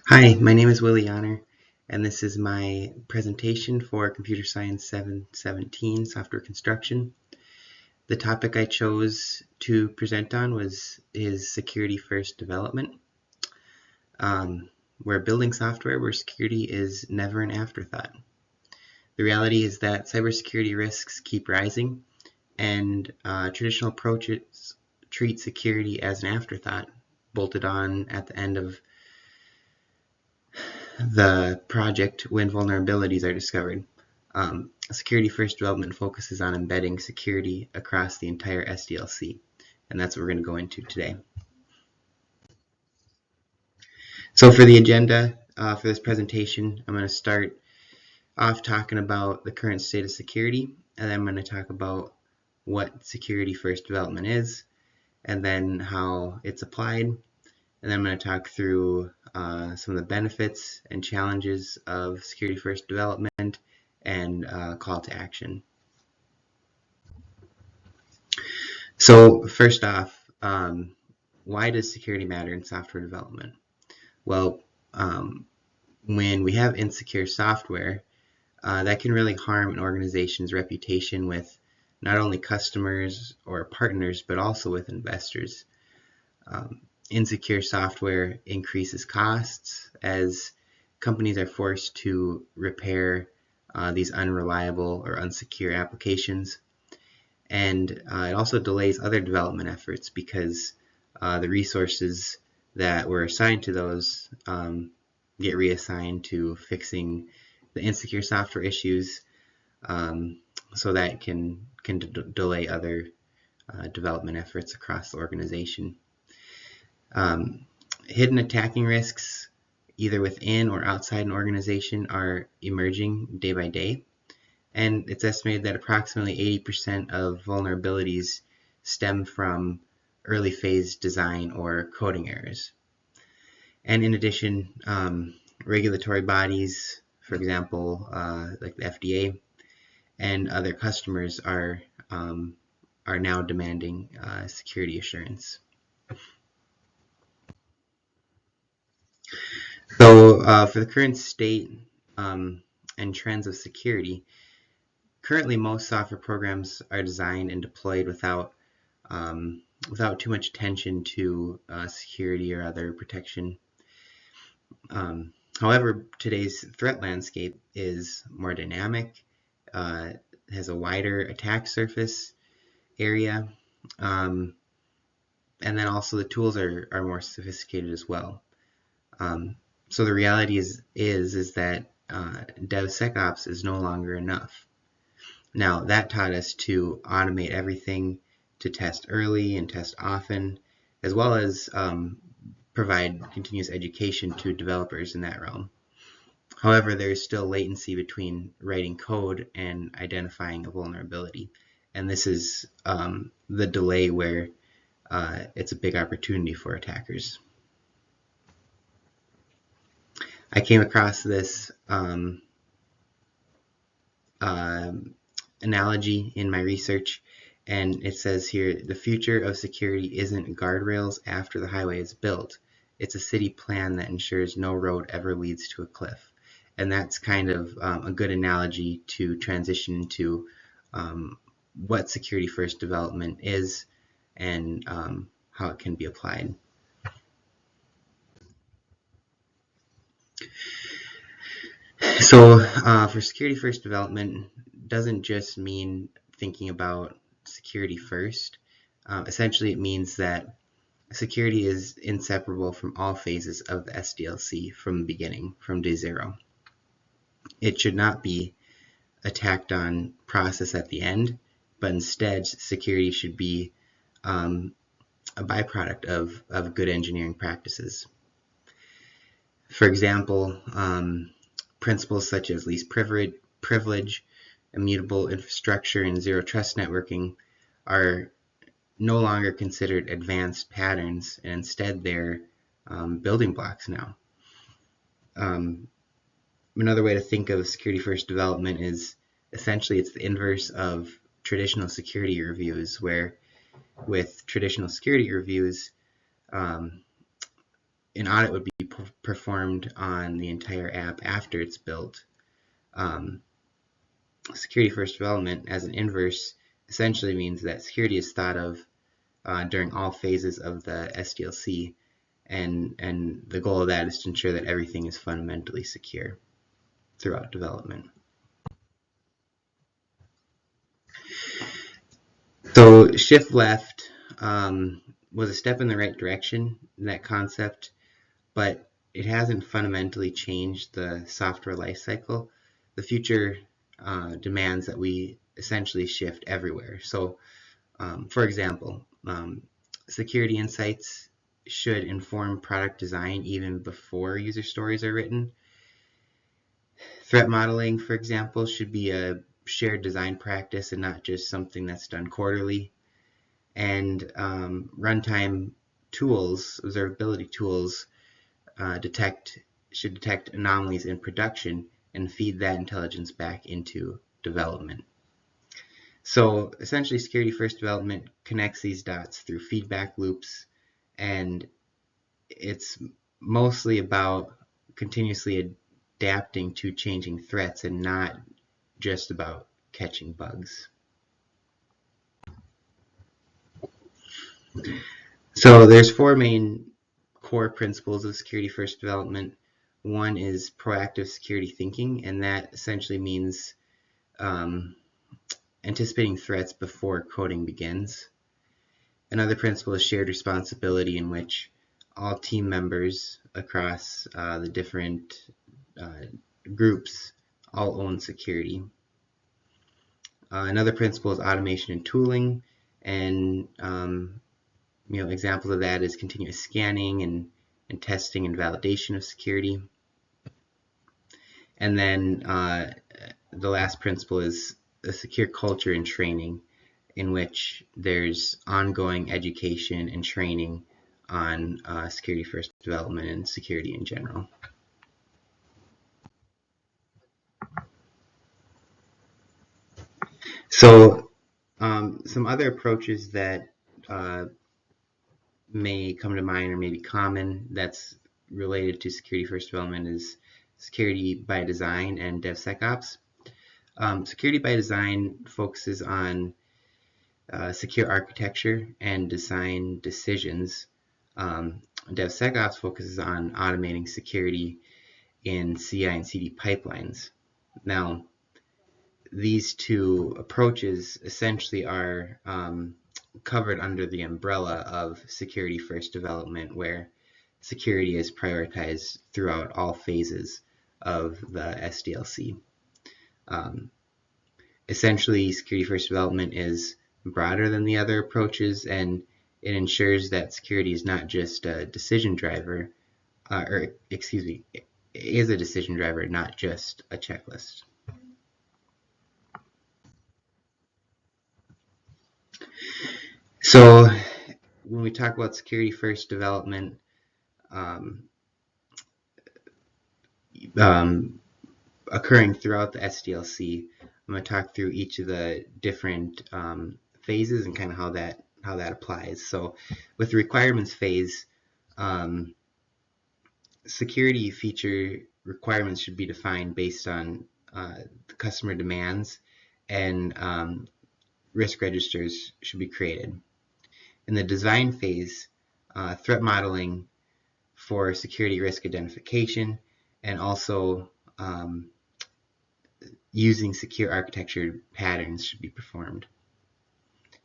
Hi, my name is Willie Honor, and this is my presentation for Computer Science 717 Software Construction. The topic I chose to present on is security first development. We're building software where security is never an afterthought. The reality is that cybersecurity risks keep rising, and traditional approaches treat security as an afterthought, bolted on at the end of the project when vulnerabilities are discovered. Security first development focuses on embedding security across the entire SDLC, and that's what we're going to go into today. So for the agenda for this presentation, I'm going to start off talking about the current state of security, and then I'm going to talk about what security first development is, and then how it's applied, and then I'm going to talk through some of the benefits and challenges of security first development and call to action. So first off, why does security matter in software development? Well, when we have insecure software, that can really harm an organization's reputation with not only customers or partners, but also with investors. Insecure software increases costs as companies are forced to repair these unreliable or unsecure applications. And it also delays other development efforts because the resources that were assigned to those get reassigned to fixing the insecure software issues, so that can delay other development efforts across the organization. Hidden attacking risks, either within or outside an organization, are emerging day by day. And it's estimated that approximately 80% of vulnerabilities stem from early phase design or coding errors. And in addition, regulatory bodies, for example, like the FDA and other customers are now demanding security assurance. So for the current state and trends of security, currently most software programs are designed and deployed without too much attention to security or other protection. However, today's threat landscape is more dynamic, has a wider attack surface area, and then also the tools are more sophisticated as well. So the reality is that DevSecOps is no longer enough. Now, that taught us to automate everything, to test early and test often, as well as provide continuous education to developers in that realm. However, there is still latency between writing code and identifying a vulnerability. And this is the delay where it's a big opportunity for attackers. I came across this analogy in my research, and it says here, the future of security isn't guardrails after the highway is built. It's a city plan that ensures no road ever leads to a cliff. And that's kind of a good analogy to transition into what security first development is and how it can be applied. So for security first development doesn't just mean thinking about security first. Essentially, it means that security is inseparable from all phases of the SDLC from the beginning, from day zero. It should not be a tacked on process at the end, but instead security should be a byproduct of good engineering practices. For example, principles such as least privilege, immutable infrastructure, and zero trust networking are no longer considered advanced patterns, and instead they're building blocks now. Another way to think of security first development is essentially it's the inverse of traditional security reviews, where with traditional security reviews, an audit would be performed on the entire app after it's built. Security first development as an inverse essentially means that security is thought of during all phases of the SDLC, and the goal of that is to ensure that everything is fundamentally secure throughout development. So shift left was a step in the right direction in that concept, but it hasn't fundamentally changed the software lifecycle. The future demands that we essentially shift everywhere. So, for example, security insights should inform product design even before user stories are written. Threat modeling, for example, should be a shared design practice and not just something that's done quarterly. And runtime tools, observability tools, should detect anomalies in production and feed that intelligence back into development. So essentially, security first development connects these dots through feedback loops, and it's mostly about continuously adapting to changing threats and not just about catching bugs. So there's four main core principles of security first development. One is proactive security thinking, and that essentially means anticipating threats before coding begins. Another principle is shared responsibility, in which all team members across the different groups all own security. Another principle is automation and tooling, and examples of that is continuous scanning and testing and validation of security. And then the last principle is a secure culture and training, in which there's ongoing education and training on security first development and security in general. So some other approaches that may come to mind or may be common that's related to security first development is security by design and DevSecOps. Security by design focuses on secure architecture and design decisions. DevSecOps focuses on automating security in CI and CD pipelines. Now, these two approaches essentially are covered under the umbrella of security first development, where security is prioritized throughout all phases of the SDLC. Essentially, security first development is broader than the other approaches, and it ensures that security is not just a decision driver, is a decision driver, not just a checklist. So when we talk about security first development, occurring throughout the SDLC, I'm going to talk through each of the different phases and kind of how that applies. So with the requirements phase, security feature requirements should be defined based on the customer demands, and risk registers should be created. In the design phase, threat modeling for security risk identification, and also using secure architecture patterns should be performed.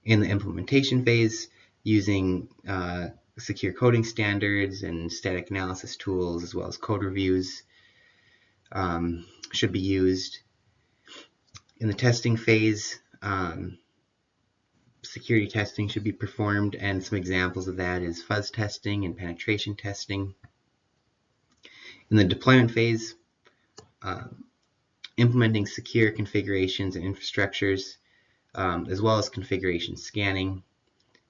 In the implementation phase, using secure coding standards and static analysis tools, as well as code reviews, should be used. In the testing phase, security testing should be performed, and some examples of that is fuzz testing and penetration testing. In the deployment phase, implementing secure configurations and infrastructures, as well as configuration scanning.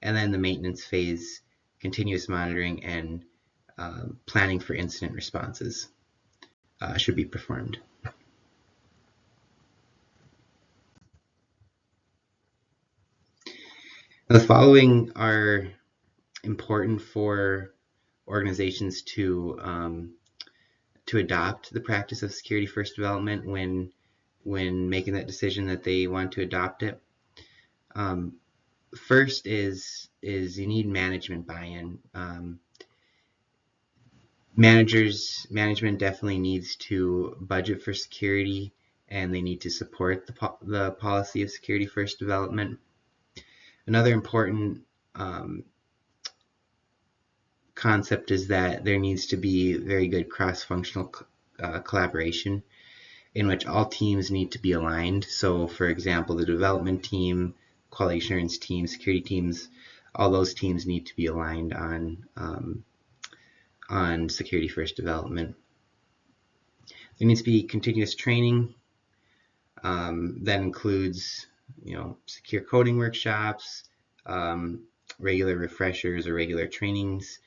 And then the maintenance phase, continuous monitoring and planning for incident responses should be performed. The following are important for organizations to adopt the practice of security first development when making that decision that they want to adopt it. First is you need management buy-in. Management definitely needs to budget for security, and they need to support the policy of security first development. Another important concept is that there needs to be very good cross-functional collaboration in which all teams need to be aligned. So, for example, the development team, quality assurance team, security teams, all those teams need to be aligned on security first development. There needs to be continuous training that includes, secure coding workshops, regular refreshers or regular trainings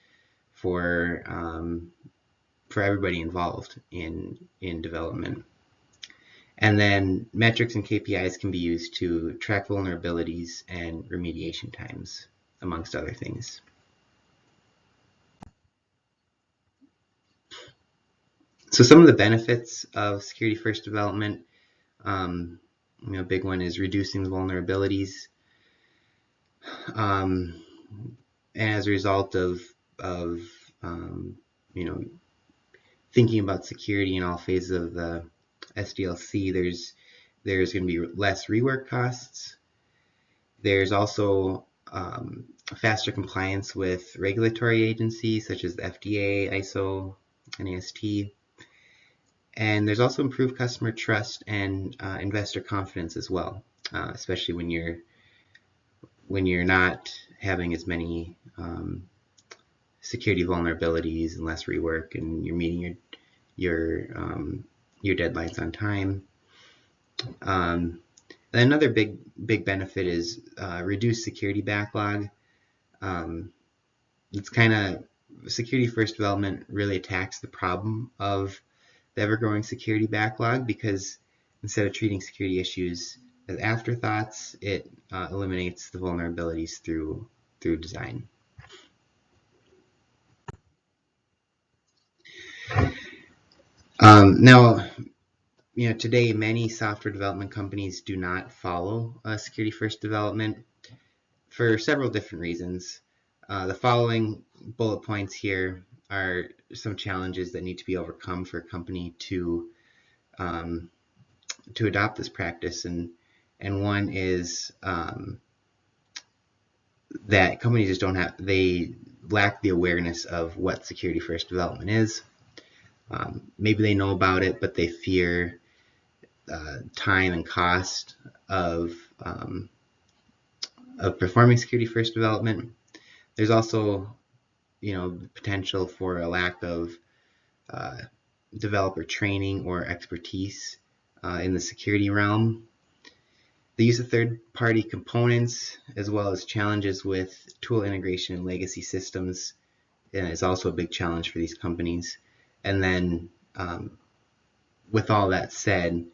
for everybody involved in development. And then metrics and KPIs can be used to track vulnerabilities and remediation times, amongst other things. So some of the benefits of security first development, a big one is reducing the vulnerabilities. And as a result of thinking about security in all phases of the SDLC, there's going to be less rework costs. There's also faster compliance with regulatory agencies such as the FDA, ISO, and AST. And there's also improved customer trust and investor confidence as well, especially when you're not having as many security vulnerabilities and less rework, and you're meeting your deadlines on time. Another big benefit is reduced security backlog. It's kind of security first development really attacks the problem of the ever-growing security backlog, because instead of treating security issues as afterthoughts, it eliminates the vulnerabilities through design. Now, today many software development companies do not follow security first development for several different reasons. The following bullet points here are some challenges that need to be overcome for a company to adopt this practice, and one is that companies just they lack the awareness of what security first development is. Maybe they know about it, but they fear time and cost of performing security first development. There's also potential for a lack of developer training or expertise in the security realm. The use of third-party components, as well as challenges with tool integration and legacy systems, is also a big challenge for these companies. And then with all that said,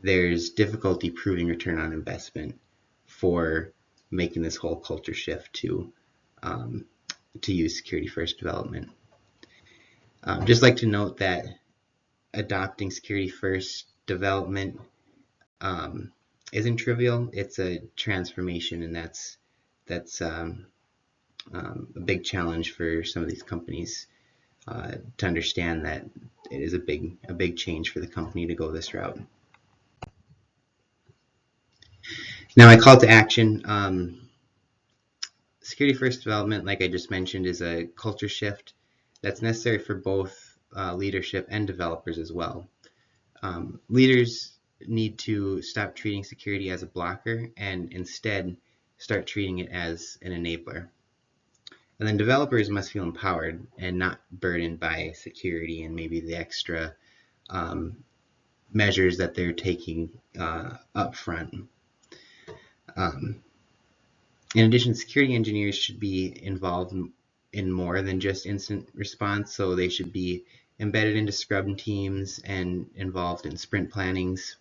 there's difficulty proving return on investment for making this whole culture shift to use security first development. Just like to note that adopting security first development isn't trivial. It's a transformation, and that's a big challenge for some of these companies to understand that it is a big change for the company to go this route. Now, my call to action. Security first development, like I just mentioned, is a culture shift that's necessary for both leadership and developers as well. Leaders need to stop treating security as a blocker and instead start treating it as an enabler. And then developers must feel empowered and not burdened by security and maybe the extra measures that they're taking up front. In addition, security engineers should be involved in more than just incident response, so they should be embedded into Scrum teams and involved in sprint plannings.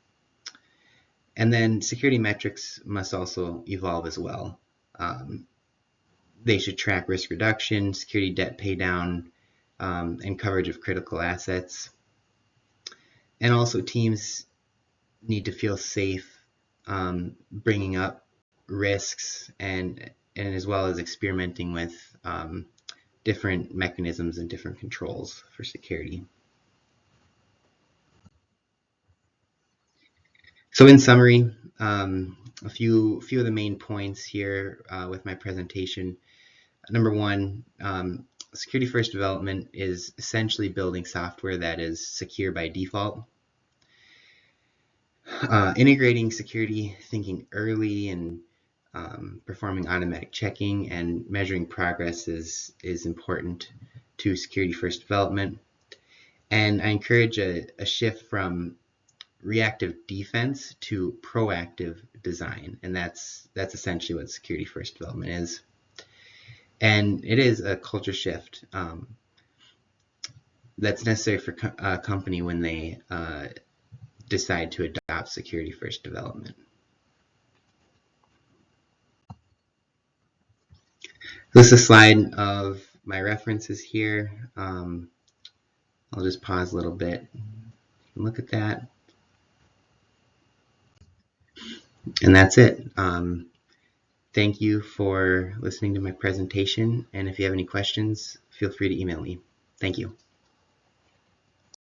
And then security metrics must also evolve as well. They should track risk reduction, security debt pay down, and coverage of critical assets. And also teams need to feel safe bringing up risks and as well as experimenting with different mechanisms and different controls for security. So in summary, a few of the main points here with my presentation. Number one, security first development is essentially building software that is secure by default. Integrating security thinking early and performing automatic checking and measuring progress is important to security first development. And I encourage a shift from reactive defense to proactive design, and that's essentially what security first development is. And it is a culture shift that's necessary for a company when they decide to adopt security first development. This is a slide of my references here. I'll just pause a little bit and look at that. And that's it. Thank you for listening to my presentation. And if you have any questions, feel free to email me. Thank you.